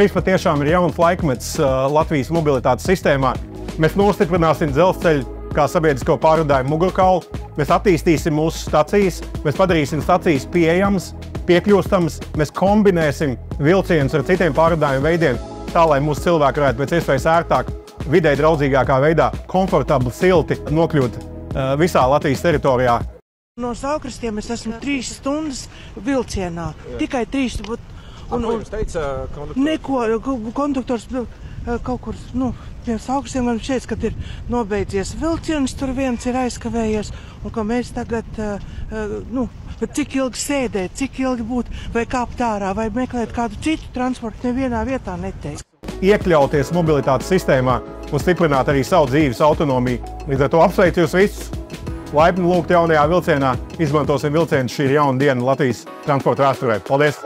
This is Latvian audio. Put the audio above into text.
Šis patiešām ir jauns laikmets Latvijas mobilitātes sistēmā. Mēs nostiprināsim dzelzceļu kā sabiedrisko pārvadājumu mugurkaulu, mēs attīstīsim mūsu stacijas, mēs padarīsim stacijas pieejamas, piekļūstamas, mēs kombinēsim vilcienus ar citiem pārvadājumu veidiem, tā, lai mūsu cilvēki varētu pēc iespējas ērtāk, videi draudzīgākā veidā, komfortabli, silti nokļūt visā Latvijas teritorijā. No Saukrastiem es esmu 3 stundas vilcienā, tikai 3. Ko jums teica konduktors? Neko, konduktors kaut kur, pie Saukrastiem man šeit, kad ir nobeidzies vilciens, tur viens ir aizkavējies, un ka mēs tagad, cik ilgi sēdēt, cik ilgi būt, vai kāpt ārā, vai meklēt kādu citu transportu, nevienā vietā neteiks. Iekļauties mobilitātes sistēmā un stiprināt arī savu dzīves autonomiju. Līdz ar to apsveicu jūs visus. Laipni lūgt jaunajā vilcienā. Izmantosim vilcienu, šī ir jauna diena Latvijas transporta vēsturē. Paldies!